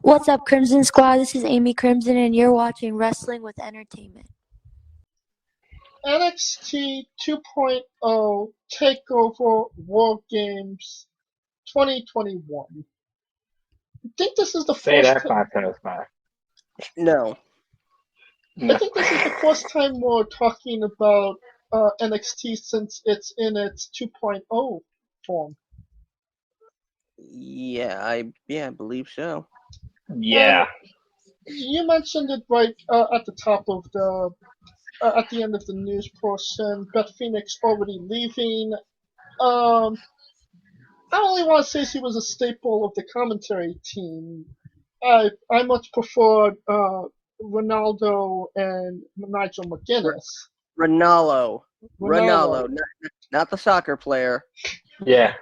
What's up, Crimson Squad? This is Amy Crimson, and you're watching Wrestling with Entertainment. NXT 2.0 Takeover War Games 2021. I think this is the Say first that 5 times 5. No. I think this is the first time we're talking about NXT since it's in its 2.0 form. Yeah, I believe so. Yeah. You mentioned it right at the top of the at the end of the news portion. Beth Phoenix already leaving. I only want to say she was a staple of the commentary team. I much preferred Ronaldo and Nigel McGuinness. Ronaldo, not the soccer player. Yeah.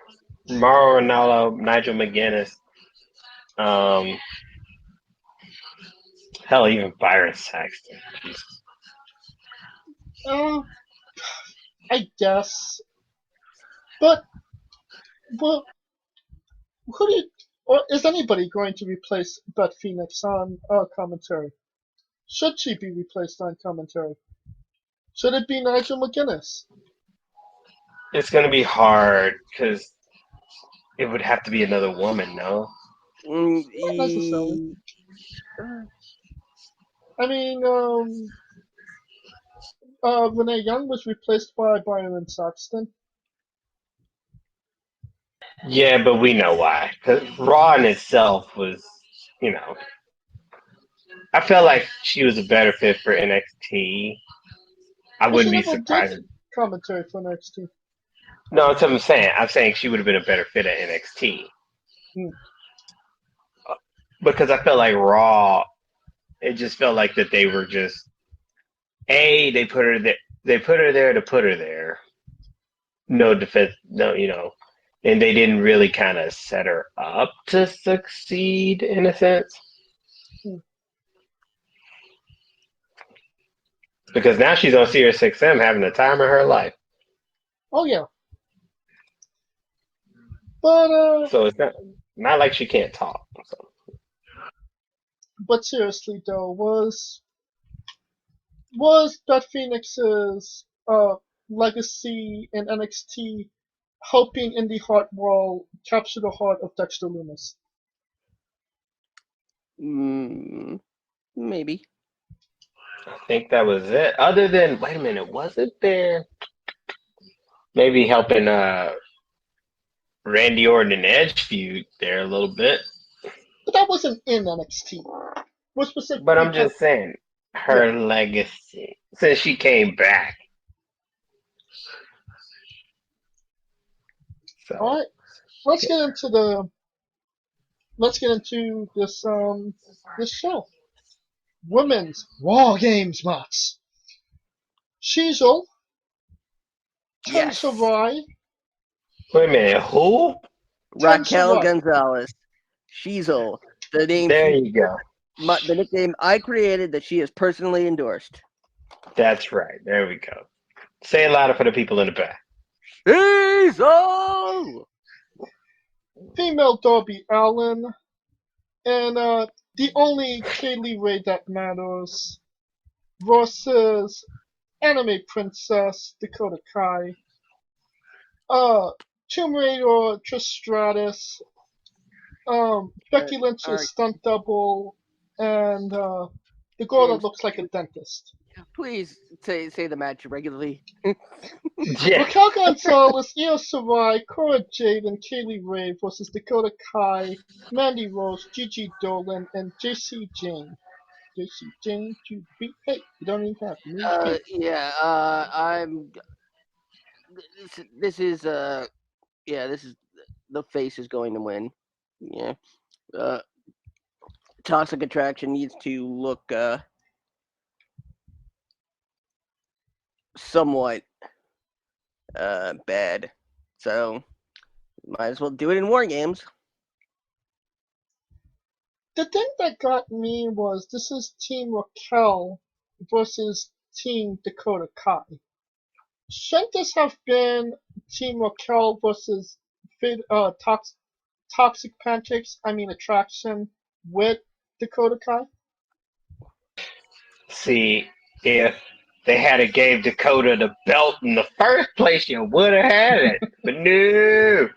Mauro Ronaldo, Nigel McGuinness. Hell, even Byron Saxton. Jesus. I guess. But who do you, or is anybody going to replace Beth Phoenix on commentary? Should she be replaced on commentary? Should it be Nigel McGuinness? It's going to be hard because it would have to be another woman, no? Not necessarily. I mean, Renee Young was replaced by Byron Saxton. Yeah, but we know why. Because Raw in itself was, I felt like she was a better fit for NXT. I wouldn't be surprised. Did commentary for NXT. No, that's what I'm saying. I'm saying she would have been a better fit at NXT. Because I felt like Raw, it just felt like that they were just, they put her there. They put her there to put her there. No defense, no, and they didn't really kind of set her up to succeed in a sense. Because now she's on Sirius XM having the time of her life. Oh yeah. But so it's not like she can't talk. So. But seriously though, was Beth Phoenix's legacy in NXT helping Indie Hartwell capture the heart of Dexter Lumis? Maybe. I think that was it. Other than, wait a minute, wasn't there maybe helping Randy Orton and Edge feud there a little bit? But that wasn't in NXT. But I'm just saying, her legacy, since she came back. So, all right, let's get into this this show. Women's War Games match. Shizel, Tensarai. Wait a minute, who? Raquel Gonzalez. Shizel. The name. There you go. The nickname I created that she has personally endorsed. That's right. There we go. Say it louder for the people in the back. Shizel! Female Darby Allin. And the only Kaylee Ray that matters versus Anime Princess Dakota Kai. Tomb Raider Trish Stratus. Becky Lynch's stunt double, and the girl that looks like a dentist. Please say the match regularly. Raquel Gonzalez, Io Shirai, Cora Jade, and Kaylee Ray versus Dakota Kai, Mandy Rose, Gigi Dolan, and JC Jane. JC Jane to beat. Hey, you don't even have to. I'm. This is the face is going to win. Yeah. Toxic Attraction needs to look somewhat bad. So might as well do it in War Games. The thing that got me was this is Team Raquel versus Team Dakota Kai. Shouldn't this have been Team Raquel versus Toxic Attraction with Dakota Kai? See, if they had gave Dakota the belt in the first place, you would have had it. But no.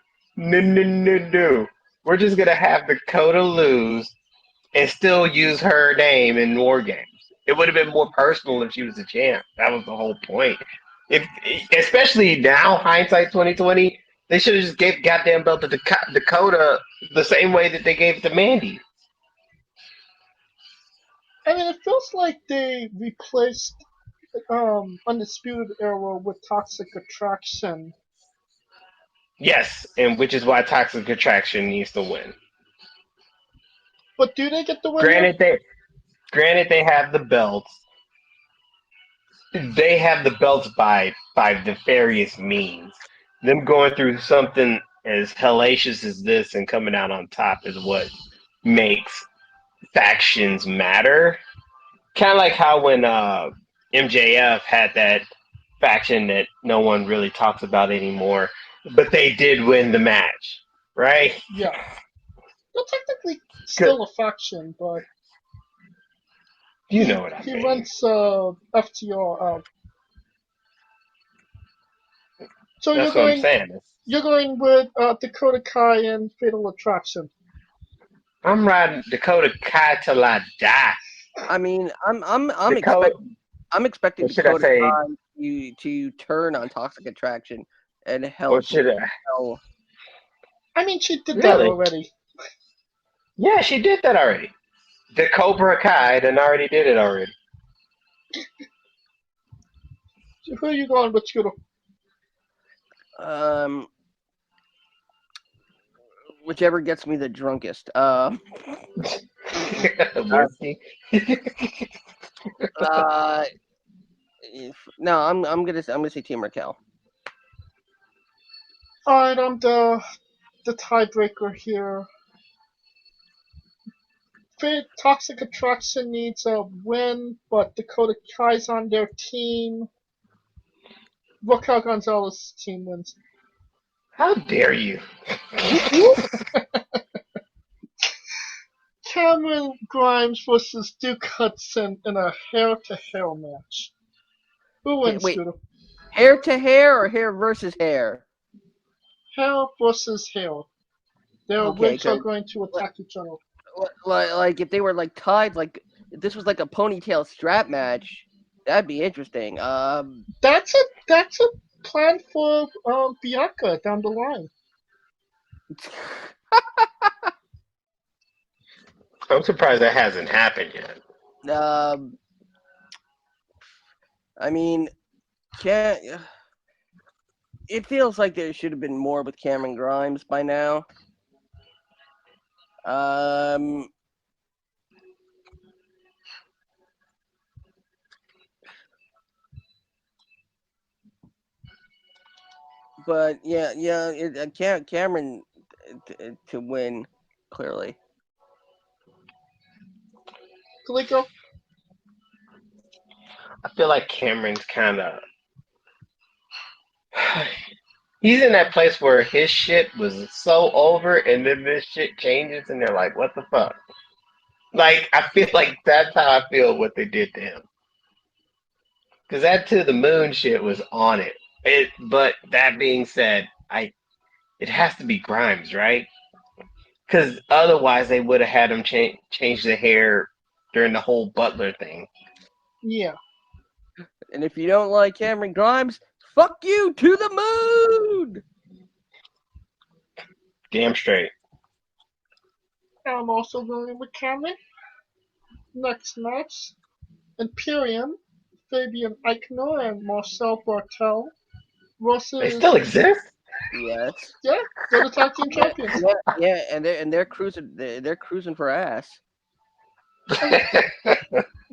We're just gonna have Dakota lose and still use her name in War Games. It would have been more personal if she was the champ. That was the whole point. If, especially now, hindsight 2020, they should have just gave the goddamn belt to Dakota the same way that they gave it to Mandy. I mean, it feels like they replaced Undisputed Era with Toxic Attraction. Yes, and which is why Toxic Attraction needs to win. But do they get the win? Granted, they have the belts. They have the belts by nefarious means. Them going through something as hellacious as this and coming out on top is what makes factions matter. Kind of like how when MJF had that faction that no one really talks about anymore, but they did win the match, right? Yeah. They're technically still a faction, but you know what I he mean. runs FTR out. So That's what I'm saying. You're going with Dakota Kai and Fatal Attraction. I'm riding Dakota Kai till I die. I mean, I'm Dakota, expecting or should I Dakota say- Kai to turn on Toxic Attraction and help. or should I? Hell. I mean, she did that Really? already. Yeah, she did that already. The Cobra Kai done already did it already. So who are you going with, Scooter? Whichever gets me the drunkest. Whiskey. No, I'm gonna say Team Raquel. Alright, I'm the tiebreaker here. Toxic Attraction needs a win, but Dakota Kai's on their team. Raquel Gonzalez's team wins. How dare you? Cameron Grimes versus Duke Hudson in a hair-to-hair match. Who wins, Wait. Scooter? Hair to hair or hair versus hair? Hair versus hair. Their Okay, wigs are good. going to attack each other. Like if they were like tied, like if this was like a ponytail strap match, that'd be interesting. That's a plan for Bianca down the line. I'm surprised that hasn't happened yet. I mean, it feels like there should have been more with Cameron Grimes by now. But Cameron to win clearly. Kaliko? I feel like Cameron's kind of. He's in that place where his shit was so over, and then this shit changes, and they're like, "What the fuck?" Like, I feel like that's how I feel what they did to him. Because that To the Moon shit was on it. But that being said, it has to be Grimes, right? Because otherwise they would have had him change the hair during the whole Butler thing. Yeah. And if you don't like Cameron Grimes, fuck you to the moon! Damn straight. I'm also going with Cameron. Next match, Imperium, Fabian Eichner and Marcel Bartel versus. They still exist? Yes. Yeah, they're the tag team champions. Yeah, and they're cruising for ass.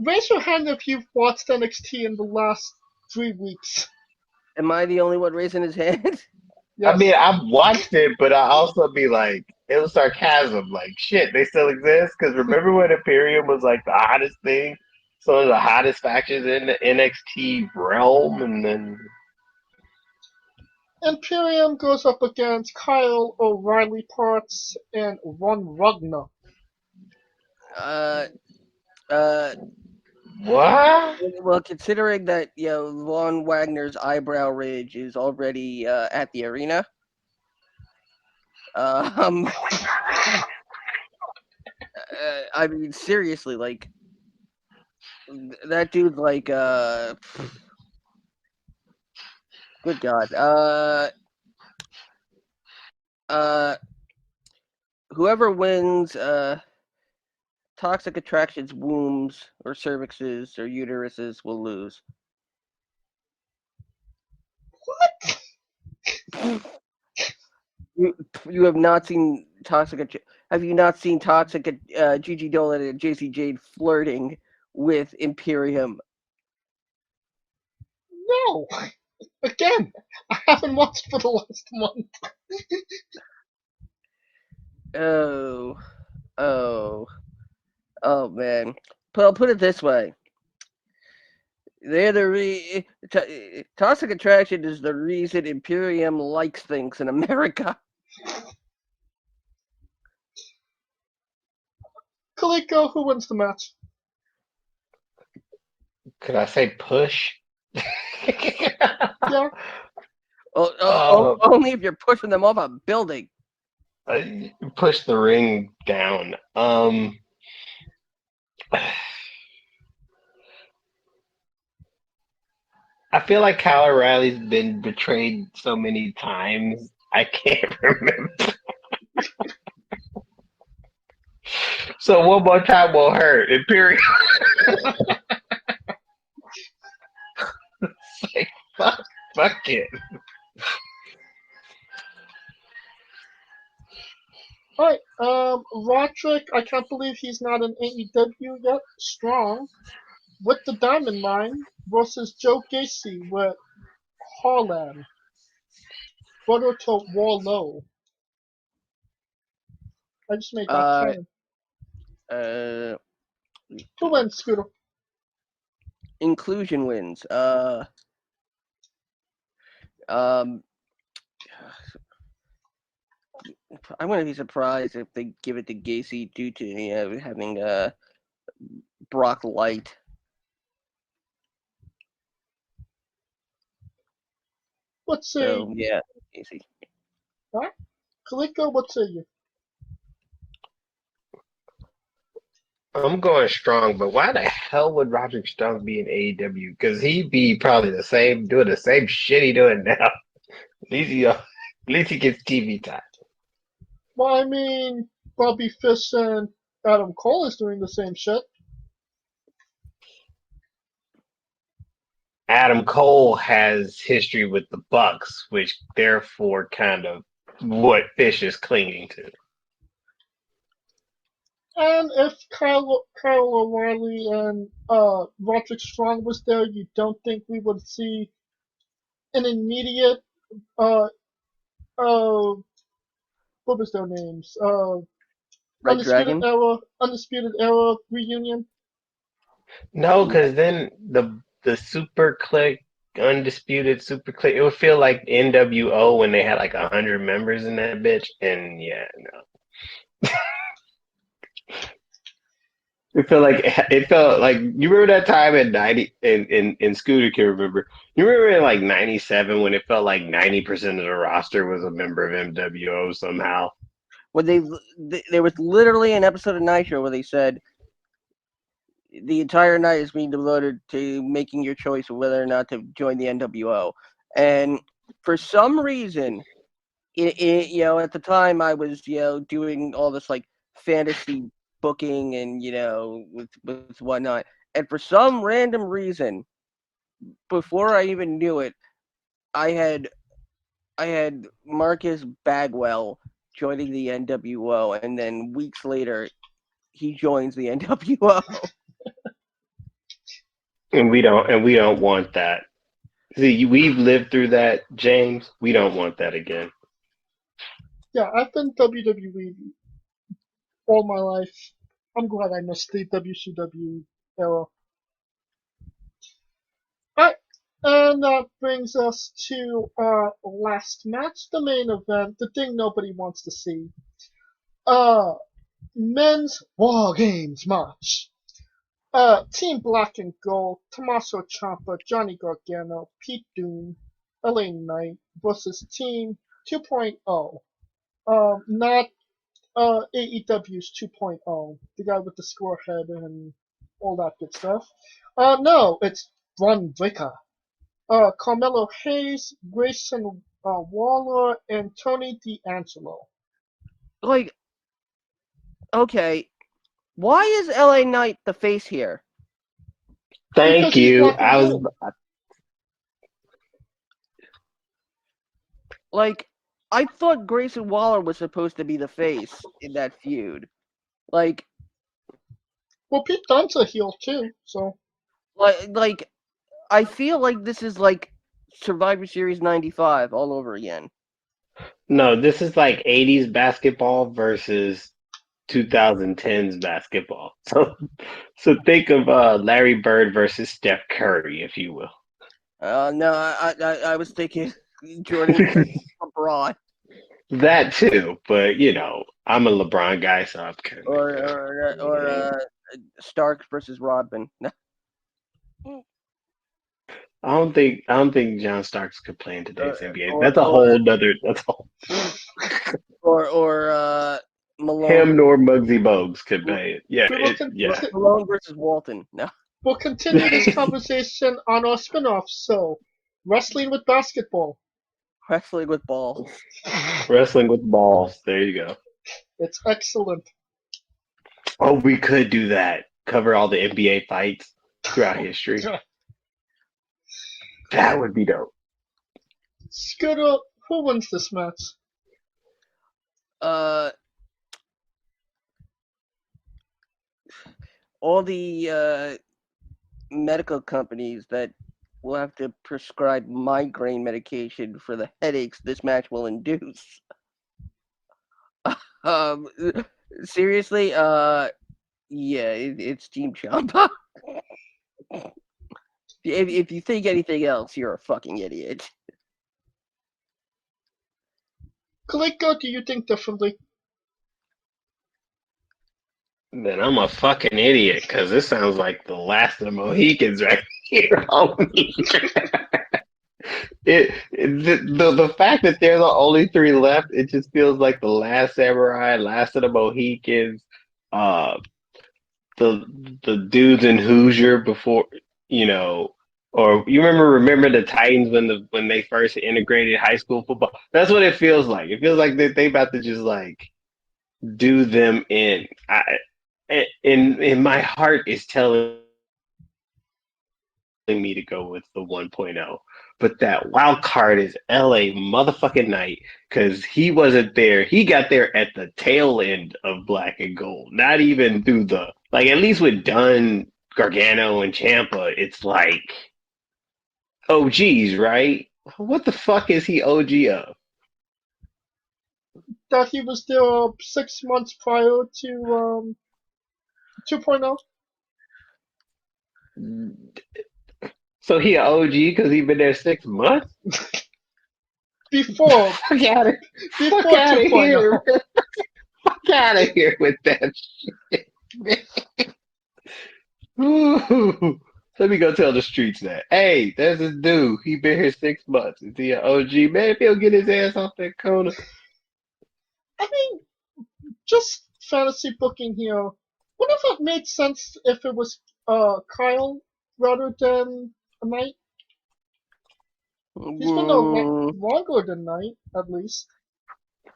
Raise your hand if you've watched NXT in the last 3 weeks. Am I the only one raising his hand? Yes. I mean, I've watched it, but I also be like, it was sarcasm. Like, shit, they still exist? Because remember when Imperium was like the hottest thing? Some of the hottest factions in the NXT realm, and then. Imperium goes up against Kyle O'Reilly Parts and Von Ragnar. Uh, uh, What? well, considering that Von Wagner's eyebrow ridge is already at the arena, um, I mean, seriously, like that dude's like, good God, whoever wins, toxic attractions, wombs, or cervixes, or uteruses will lose. You have not seen toxic. Have you not seen toxic Gigi Dolan and JC Jade flirting with Imperium? No. Again, I haven't watched for the last month. Oh man. But I'll put it this way: they're toxic attraction is the reason Imperium likes things in America. Kaliko, who wins the match? Could I say push? Yeah. Only if you're pushing them off a building. Push the ring down. I feel like Kyle O'Reilly's been betrayed so many times. I can't remember. So one more time will hurt. Imperial. Like, fuck it. Alright, Roderick, I can't believe he's not in AEW yet. Strong. With the Diamond Mine versus Joe Gacy with Harlan. Brother to Warlow. I just made that canon. Who wins, Scooter? Inclusion wins. I'm gonna be surprised if they give it to Gacy due to having Brock Light. Let's see. So yeah, Gacy. Alright. Kaliko, what say you? I'm going Strong, but why the hell would Roderick Strong be in AEW? Because he'd be probably doing the same shit he doing now. At least he gets TV time. Well, I mean, Bobby Fish and Adam Cole is doing the same shit. Adam Cole has history with the Bucks, which therefore kind of what Fish is clinging to. And if Kyle O'Reilly and Roderick Strong was there, you don't think we would see an immediate what was their names? Red Dragon. Undisputed Era reunion. No, because then the Super Click, Undisputed Super Click, it would feel like NWO when they had like 100 members in that bitch, and yeah, no. It felt like you remember that time in 90 in Scooter can remember. You remember in like 97 when it felt like 90% of the roster was a member of MWO somehow. When there was literally an episode of Nitro where they said the entire night is being devoted to making your choice of whether or not to join the NWO. And for some reason, at the time I was, doing all this like fantasy booking and, with whatnot. And for some random reason, before I even knew it, I had Marcus Bagwell joining the NWO, and then weeks later, he joins the NWO. And we don't want that. See, we've lived through that, James. We don't want that again. Yeah, I've been WWE all my life. I'm glad I missed the WCW era. Alright, and that brings us to our last match, the main event, the thing nobody wants to see. men's War Games match. Team Black and Gold, Tommaso Ciampa, Johnny Gargano, Pete Dunne, LA Knight versus Team 2.0. Not AEW's 2.0, the guy with the square head and all that good stuff. No, it's Von Breakker. Carmelo Hayes, Grayson Waller, and Tony D'Angelo. Like, okay, why is LA Knight the face here? Thank Because he's you. black and I was gold. Like, I thought Grayson Waller was supposed to be the face in that feud. Like, Well, Pete Dunne's a heel too, so. like, I feel like this is like Survivor Series '95 all over again. no. This is like '80s basketball versus 2010s basketball. So think of Larry Bird versus Steph Curry, if you will. No, I was thinking Jordan LeBron That too, but you know, I'm a LeBron guy, so I'm kind of or Starks versus Rodman. I don't think John Starks could play in today's NBA. or- That's a or- whole nother. That's all. or Malone. Him nor Muggsy Bogues could play it. Yeah, yeah. Malone versus Walton. No. We'll continue this conversation on our spin-off, so Wrestling with Basketball. Wrestling with balls. Wrestling with balls. There you go. It's excellent. Oh, we could do that. Cover all the NBA fights throughout history. That would be dope. Scooter, who wins this match? All the medical companies that will have to prescribe migraine medication for the headaches this match will induce. Seriously, yeah, it's Team Ciampa. If you think anything else, you're a fucking idiot. Kaliko, do you think differently? Then I'm a fucking idiot because this sounds like the last of the Mohicans right here. The fact that they're the only three left, it just feels like the last samurai, last of the Mohicans, uh, the dudes in Hoosier before, you know, or you remember the Titans when they first integrated high school football. That's what it feels like. It feels like they about to just like do them in. In my heart is telling me to go with the 1.0. But that wild card is LA motherfucking Knight because he wasn't there. He got there at the tail end of Black and Gold, not even through the like. At least with Dunn, Gargano, and Ciampa, it's like OGs, right? What the fuck is he OG of? That he was there 6 months prior to 2.0? So he an OG because he been there 6 months? Before Fuck out of before fuck out of 2.0. here! Fuck out of here with that shit! Ooh. Let me go tell the streets that. Hey, there's this dude. He been here 6 months. Is he an OG? Man, if he'll get his ass off that corner. I mean, just fantasy booking here. What if it made sense if it was Kyle rather than a Knight? He's been there longer than Knight, at least.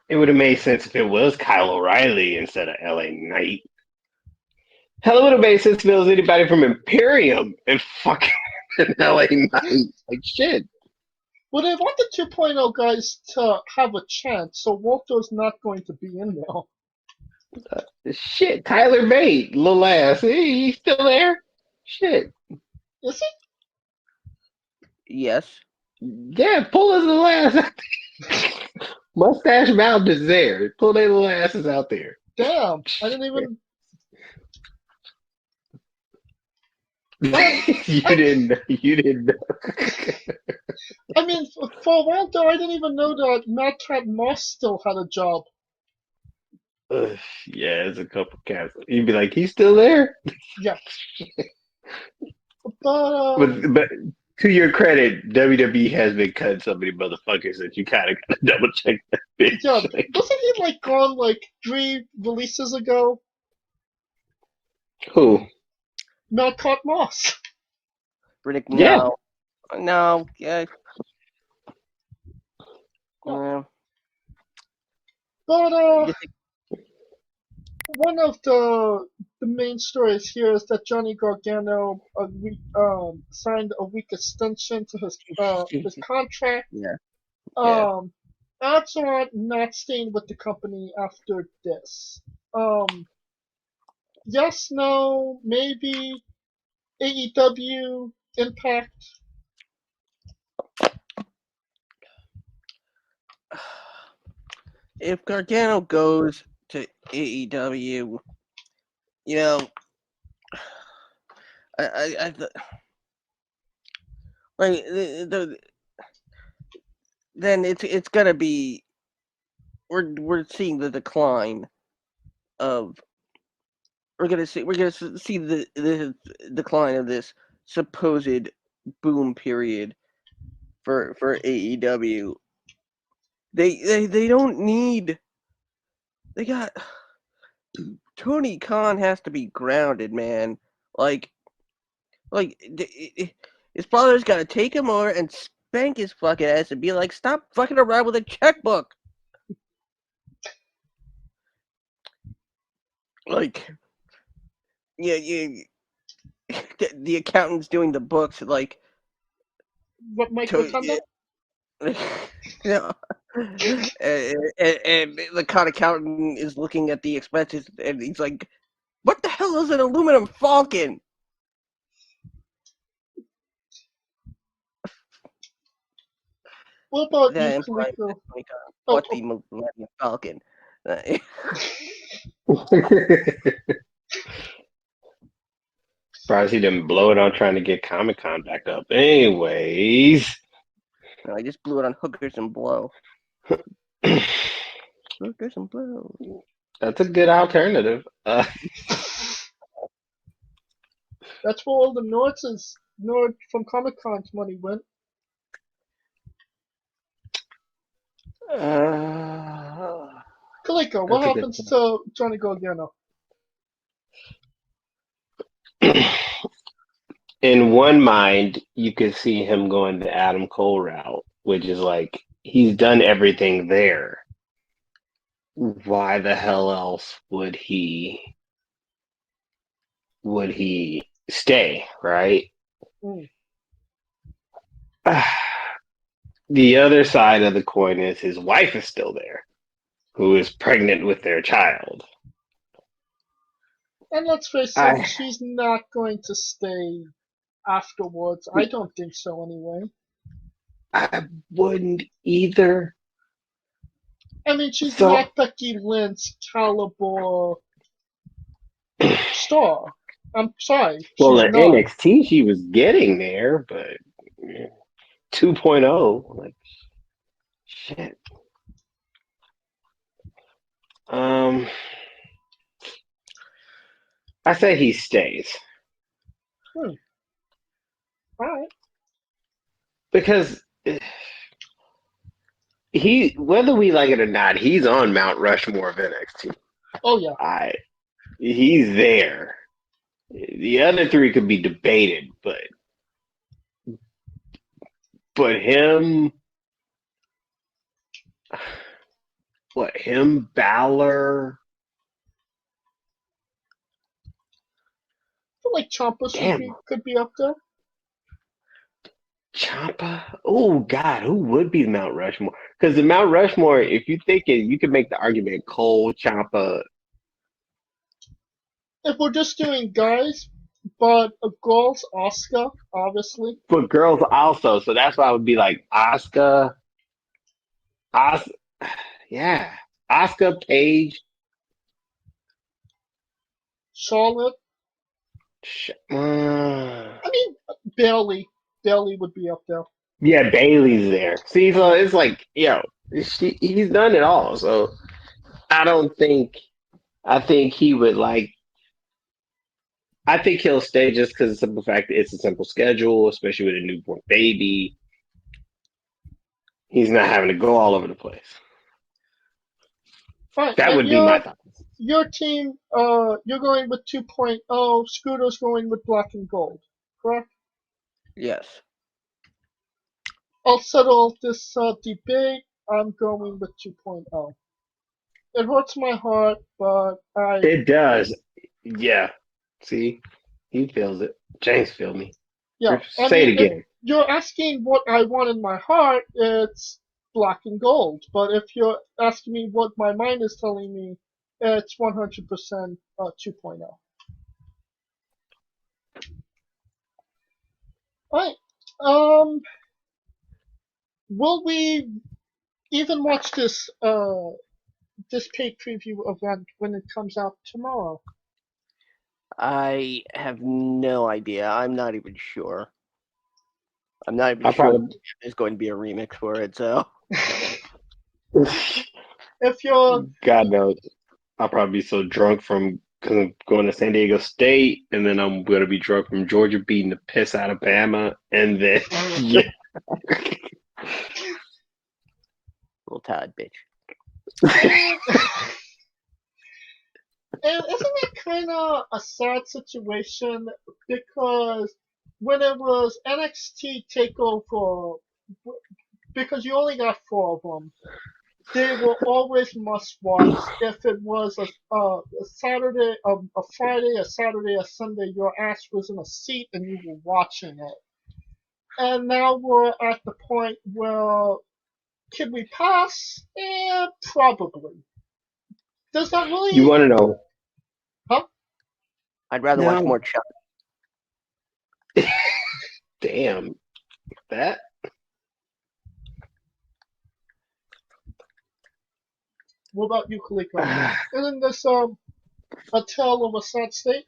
It would have made sense if it was Kyle O'Reilly instead of LA Knight. Hell, it would have made sense if it was anybody from Imperium and fucking LA Knight. Like, shit. Well, they want the 2.0 guys to have a chance, so Walter's not going to be in there. Shit, Tyler Bate, little ass. He's still there? Shit. Is he? Yes. Yeah, pull his little ass out there. Mustache Mountain is there. Pull their little asses out there. Damn, I didn't even. You didn't know. I mean, for a while there, I didn't even know that Madcap Moss still had a job. Yeah, it's a couple cats. You'd be like, he's still there? Yeah. But But to your credit, WWE has been cutting so many motherfuckers that you kind of got to double check that bitch. yeah, Like, wasn't he like gone like 3 releases ago? who? Malcolm Moss. Riddick, Yeah. no, yeah. But You think- one of the main stories here is that Johnny Gargano signed a week extension to his contract. yeah. Odds are not staying with the company after this. Yes, no, maybe AEW, Impact. If Gargano goes to AEW, you know, like then it's gonna be we're seeing the decline of we're gonna see the decline of this supposed boom period for AEW. They don't need. They got Tony Khan has to be grounded, man. Like his father's got to take him over and spank his fucking ass and be like, "Stop fucking around with a checkbook." Like, yeah, the accountant's doing the books, like. What Mike Rotunda? Yeah. And the con accountant is looking at the expenses and he's like, "What the hell is an aluminum falcon?" What about you, That implies Kaliko? what the Millennium Falcon? Surprised he didn't blow it on trying to get Comic Con back up. Anyways. I just blew it on hookers and blow. Hookers and blow. That's a good alternative. That's where all the Nord from Comic Con's money went. Kaliko, what happens to Johnny Gargano? In one mind, you could see him going the Adam Cole route, which is like he's done everything there. Why the hell else would he stay, right? Mm. The other side of the coin is his wife is still there, who is pregnant with their child. And let's face it, she's not going to stay afterwards. I don't think so anyway. I wouldn't either. I mean, she's not Becky Lynch caliber star. I'm sorry. Well, at NXT she was getting there, but 2.0, like shit. I say he stays. All right. Because whether we like it or not, he's on Mount Rushmore of NXT. Oh yeah. He's there. The other three could be debated, but him, Balor. I feel like Ciampa could be up there. Ciampa? Oh God, who would be Mount Rushmore? Because the Mount Rushmore, if you think it, you could make the argument Cole, Ciampa. If we're just doing guys, but girls, Asuka, obviously. But girls also, so that's why I would be like Asuka. Yeah, Asuka, Paige, Charlotte. I mean, Bailey. Bailey would be up there. Yeah, Bailey's there. See, so it's like, he's done it all. So I don't think I think he would like. I think he'll stay just because of the simple fact that it's a simple schedule, especially with a newborn baby. He's not having to go all over the place. Right, That and would be my thought. your team, you're going with 2.0. Scooter's going with black and gold, correct? Yes. I'll settle this debate. I'm going with 2.0. It hurts my heart, but It does. Yeah. See, he feels it. James feel me. yeah. I Say mean, it if again. you're asking what I want in my heart, it's black and gold. But if you're asking me what my mind is telling me, it's 100% 2.0. Alright. Will we even watch this paid preview event when it comes out tomorrow? I have no idea. I'm not even sure. I'm not even I sure probably. there's going to be a remix for it, so. If you're God knows. I'll probably be so drunk from because I'm going to San Diego State, and then I'm going to be drunk from Georgia beating the piss out of Bama, and then yeah. Little Todd bitch. And isn't it kind of a sad situation because when it was NXT Takeover, because you only got four of them, they were always must watch. If it was a Saturday, a Friday, a Saturday, a Sunday, your ass was in a seat and you were watching it. And now we're at the point where can we pass? Yeah, probably. Does that really? You want to know? Huh? I'd rather watch No. more Chuck. Damn. That? What about you, Kaliko? Isn't this a tale of a sad state?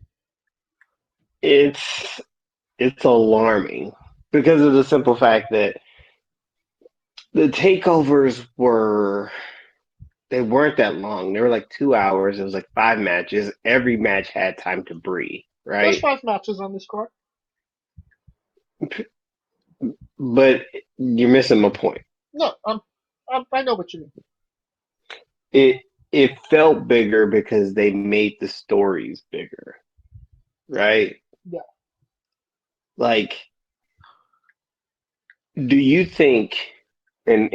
It's alarming because of the simple fact that the takeovers they weren't that long. They were like 2 hours. It was like 5 matches. Every match had time to breathe, There's right? 5 matches on this card. But you're missing my point. No, I know what you mean. It felt bigger because they made the stories bigger, right? Yeah. Like, do you think? And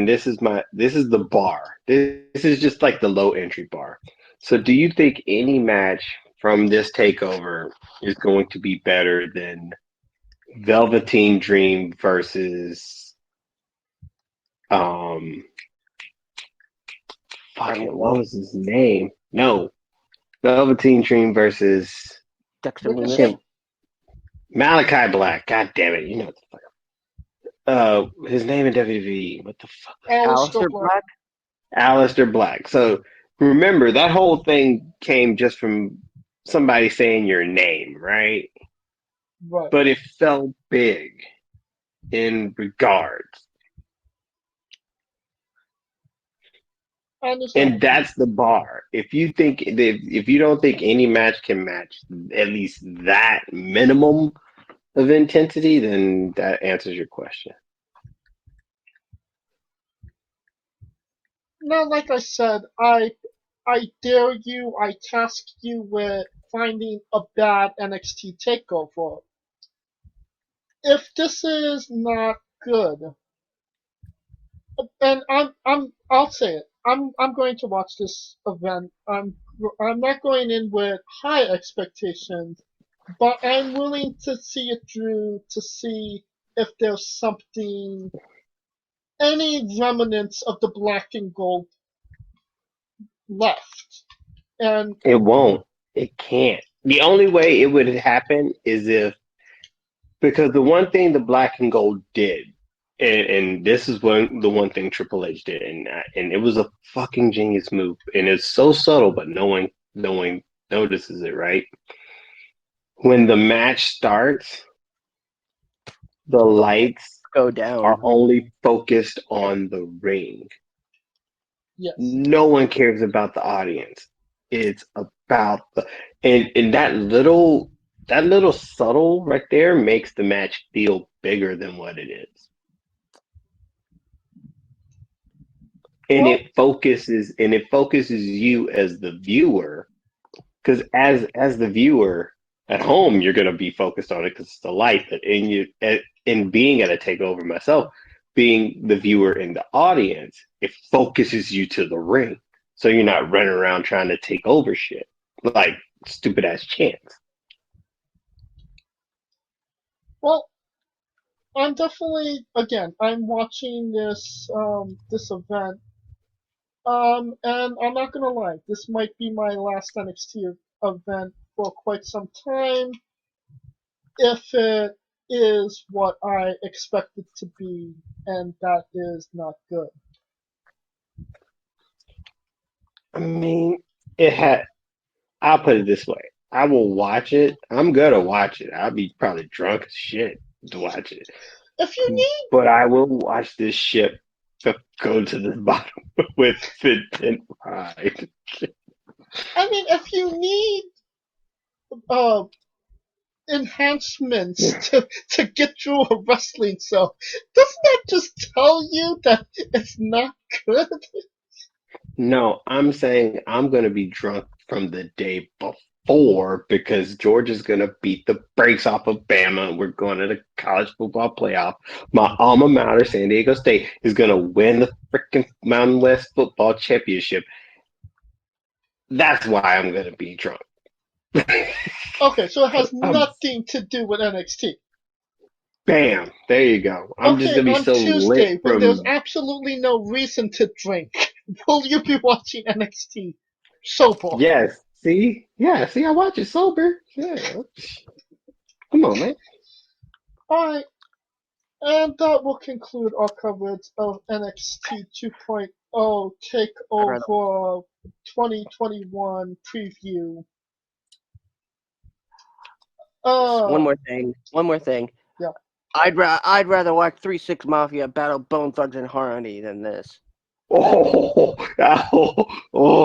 this is the bar. This is just like the low entry bar. So do you think any match from this takeover is going to be better than Velveteen Dream versus fucking what was his name? No. Velveteen Dream versus Dexter Ricochet? Lumis. Malachi Black. God damn it. You know what the fuck. His name in WWE. What the fuck? Aleister Aleister Black? Aleister Black. So remember that whole thing came just from somebody saying your name, right? Right. But it felt big in regards. I understand. And that's the bar. If you don't think any match can match at least that minimum of intensity, then that answers your question. Now, like I said, I dare you, I task you with finding a bad NXT takeover. If this is not good, and I'll say it. I'm going to watch this event. I'm not going in with high expectations, but I'm willing to see it through to see if there's something, any remnants of the black and gold left. And It won't. It can't. The only way it would happen is if because the one thing the black and gold did, and this is the one thing Triple H did, and it was a fucking genius move, and it's so subtle, but no one notices it, right? When the match starts, the lights Go down. are only focused on the ring. yes, No one cares about the audience. It's about and that little subtle right there makes the match feel bigger than what it is. And Well, it focuses you as the viewer, because as the viewer at home, you're going to be focused on it because it's the light. But in being at a takeover myself, being the viewer in the audience, it focuses you to the ring, so you're not running around trying to take over shit like stupid ass chance. well, I'm definitely I'm watching this event. And I'm not gonna lie, this might be my last NXT event for quite some time, if it is what I expect it to be, and that is not good. I mean, it had. I'll put it this way: I will watch it. I'm gonna watch it. I'll be probably drunk as shit to watch it, If you need, but I will watch this ship go to the bottom with fit and pride. if you need uh enhancements to get through a wrestling show, doesn't that just tell you that it's not good? No, I'm saying I'm gonna be drunk from the day before because Georgia's gonna beat the brakes off of Bama. We're going to the college football playoff. My alma mater, San Diego State, is gonna win the freaking Mountain West football championship. That's why I'm gonna be drunk. Okay, so it has Um, nothing to do with NXT. Bam! There you go. I'm just Okay, gonna be on so lit Tuesday, when there's from. absolutely no reason to drink, will you be watching NXT sober? Yes. See? Yeah, see, I watch it sober. Yeah. Come on, man. Alright, and that will conclude our coverage of NXT 2.0 Takeover 2021 preview. One more thing. One more thing. Yeah. I'd rather watch 3-6 Mafia battle Bone Thugs and Harmony than this. Oh,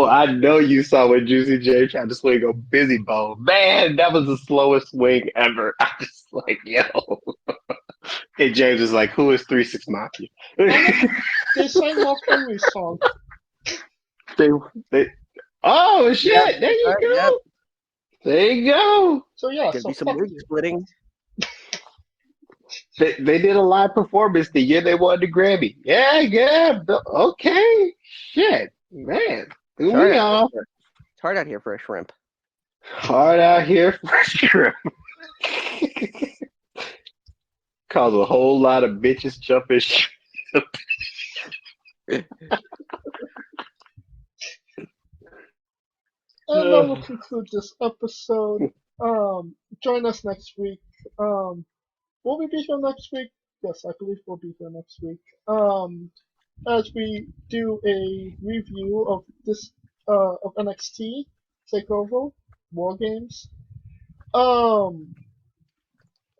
I know you saw when Juicy J tried to swing on Busy Bone. Man, that was the slowest swing ever. I just like, yo. And James is like, who is 3-6 Mafia? They sang Mark Henry's song. they, oh, shit. Yep, There you go. yep. There you go. So yeah, Could so be some fuck wig you. splitting. They did a live performance the year they won the Grammy. Yeah. Okay. Shit. Man. It's We all hard out here for a shrimp. hard out here for sure. Cause a whole lot of bitches jumping. And that will conclude this episode. Join us next week. Will we be here next week? Yes, I believe we'll be here next week. As we do a review of this of NXT Takeover War Games.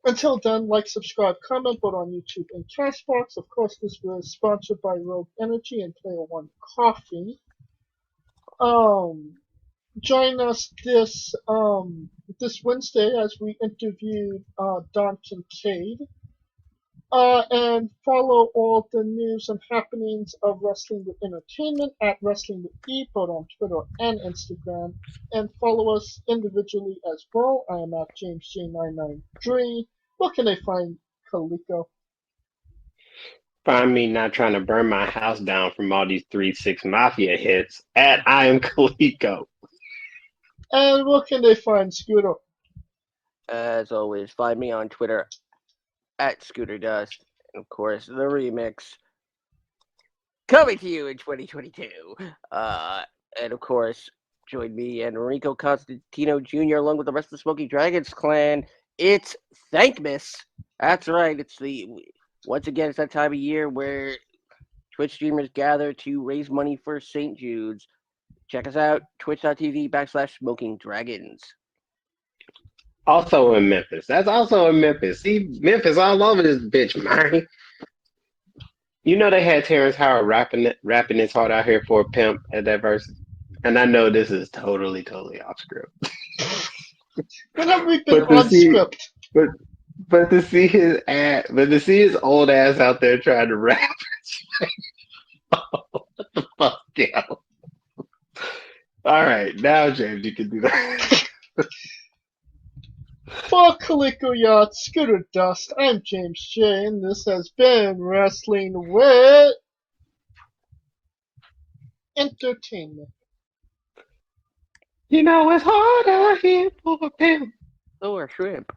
Until then, like, subscribe, comment, vote on YouTube and Castbox. Of course, this was sponsored by Rogue Energy and Player One Coffee. Join us this Wednesday as we interviewed Don Kincaid. And follow all the news and happenings of Wrestling with Entertainment at Wrestling with E, both on Twitter and Instagram. And follow us individually as well. I am at JamesJ993. Where can they find Kaliko? Find me not trying to burn my house down from all these 3-6 Mafia hits at I am Kaliko. And where can they find Scooter? As always, find me on Twitter at Scooter Dust. And of course, the remix coming to you in 2022. And of course, join me and Enrico Constantino Jr. along with the rest of the Smoky Dragons clan. It's Thankmas. That's right. Once again, it's that time of year where Twitch streamers gather to raise money for St. Jude's. Check us out, twitch.tv/Smoking Dragons. Also in Memphis. That's also in Memphis. See, Memphis all over this bitch, man. You know they had Terrence Howard rapping his heart out here for a pimp at that verse. and I know this is totally off script. When have we been But to on see, script? but to see his old ass out there trying to rap, what the fuck, yeah. All right, now James, you can do that. For Coleco Yacht, Scooter Dust, I'm James J, and this has been Wrestling with Entertainment. You know it's hard out here for a pimp. Oh, a shrimp.